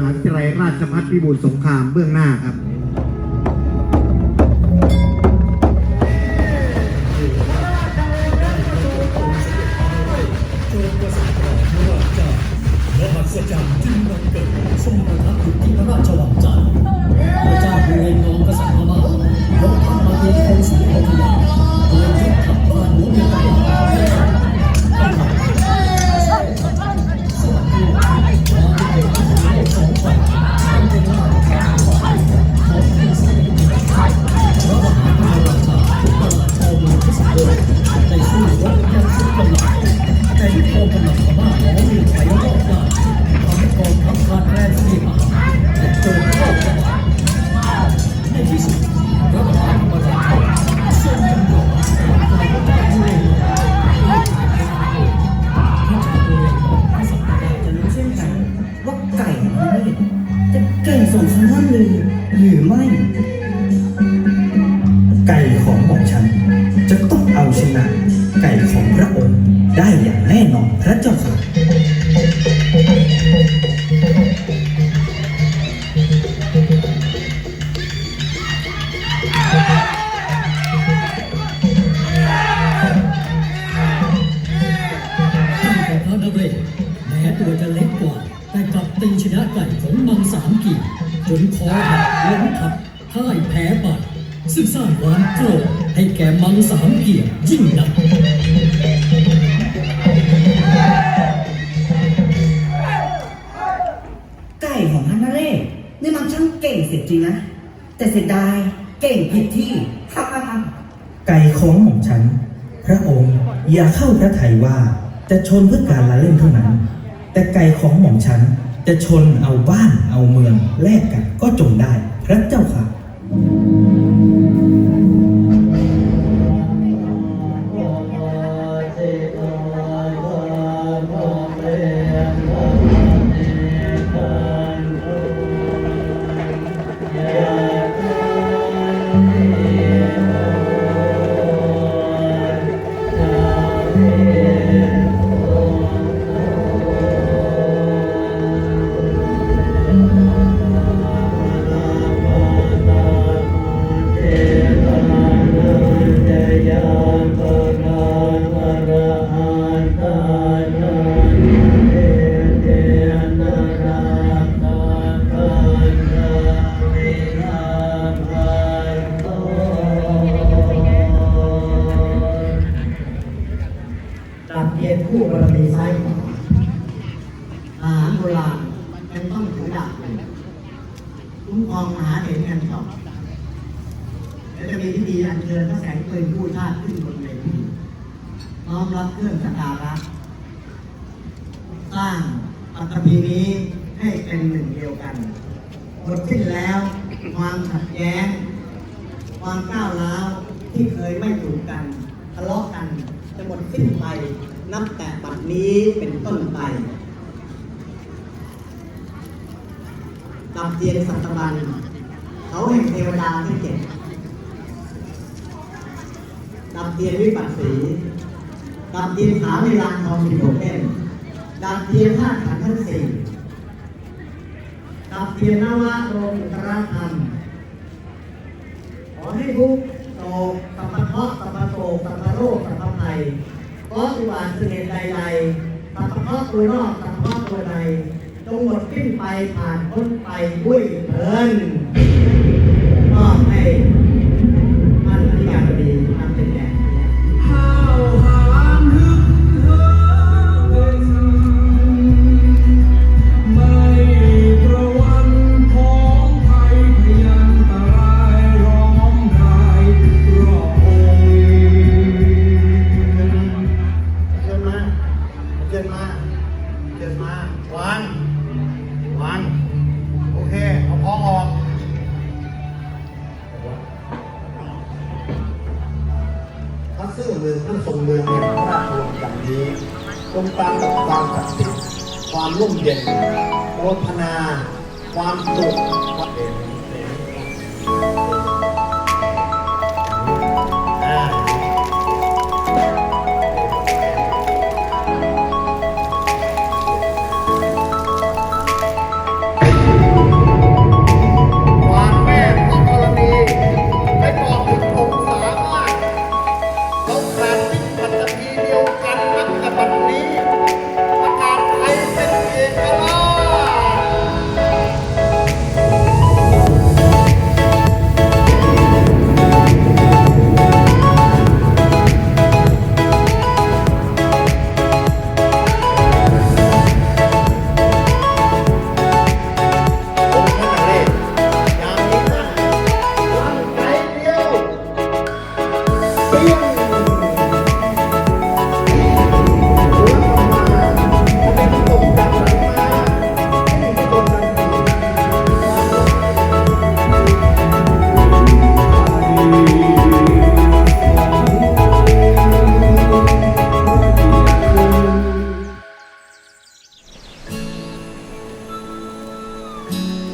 าวิทยาลัยราชภัฏพิบูลสงครามเบื้องหน้าครับมหัศจรรย์จึงบังเกิดทรงประทับอยู่ที่พระราชวังจันทร์พระเจ้าอยู่ในน้องกษัตริย์พม่ายกทัพมาตีกรุงศรีอยุธยาโดยยึดทัพบ้านหลวงเมืองตราดได้สู้รบยังสุดกำลังแต่ที่กองกำลังพม่าล้อมอยู่ไปรอบด้านทำให้กองทัพขาดแคลนเสน่หาและโจมเข้าจังหวัดในที่สุดพระมหากษัตริย์ทรงจำลองกลายเป็นพระผู้เล่นพระเจ้าตัวเองพระสัมมาสัมพุทธเจ้า จะรู้เช่นกันว่าไก่ของมันนี่จะเก่งสมคำล่ำลือหรือไม่ ไก่ของหม่อมฉันจะต้องเอาชนะไก่ของพระองค์ได้อย่างแน่นอนพระเจ้าค่ะของพระนเรศแม้ตัวจะเล็กกว่าแต่กลับตีชนะไก่ของมังสามกีจนคอหักล้มทับพ่ายแพ้ไปซึ่งสร้างความโกรธให้แก่มังสามเกียรติยิ่งนักไก่ของฮันนาเร่นี่มันช่างเก่งเสียจริงนะแต่เสียดายเก่งผิดที่ฮ่าฮ่าฮ่า ไก่ของหม่อมฉันพระองค์อย่าเข้าพระทัยว่าจะชนเพื่อการละเล่นเท่านั้นแต่ไก่ของหม่อมฉันจะชนเอาบ้านเอาเมืองแลกกันก็จงได้พระเจ้าค่ะดับเย็นคู่บารมีไซอาหารโบราณยังต้องถือดาบคุ้มครองมหาเถรกันต่อและจะมีพิธีอัญเชิญพระแสงปืนผู้ชาติขึ้นบนเวทีน้อมรับเครื่องสักการะสร้างปัตตภีนี้ให้เป็นหนึ่งเดียวกันหมดสิ้นแล้วความขัดแย้งความก้าวร้าวที่เคยไม่ถูกกันทะเลาะกันจะหมดสิ้นไปนับแต่บัดนี้เป็นต้นไปดับเทียนสัตบันเขาแห่งเทวดาที่เจ็ดดับเทียนวิปัสสีดับเทียนขาเวลาทอง16 เล่มดับเทียนธาตุขันธ์ทั้งสี่ดับเทียนนวะโลกุตระธรรมขอให้ทุกโศกสัพพะเคราะห์สัพพะโศกสัพพะโรคสัพพะภัยเพราะอุบัติเหตุใดๆสัพพะเคราะห์ตัวนอกสัพพะเคราะห์ตัวในจงหมดสิ้นไปผ่านพ้นไปด้วยเถิดมอบให้ท่านอธิการบดีทำเป็นแก่โอเคเอาพอออกพระซื่อมือท่านทรงเมืองแห่งพระราชวังอย่างนี้ตรงตามกับความศักดิ์สิทธิ์ความร่มเย็นโอภนาความสุขความเด่น เ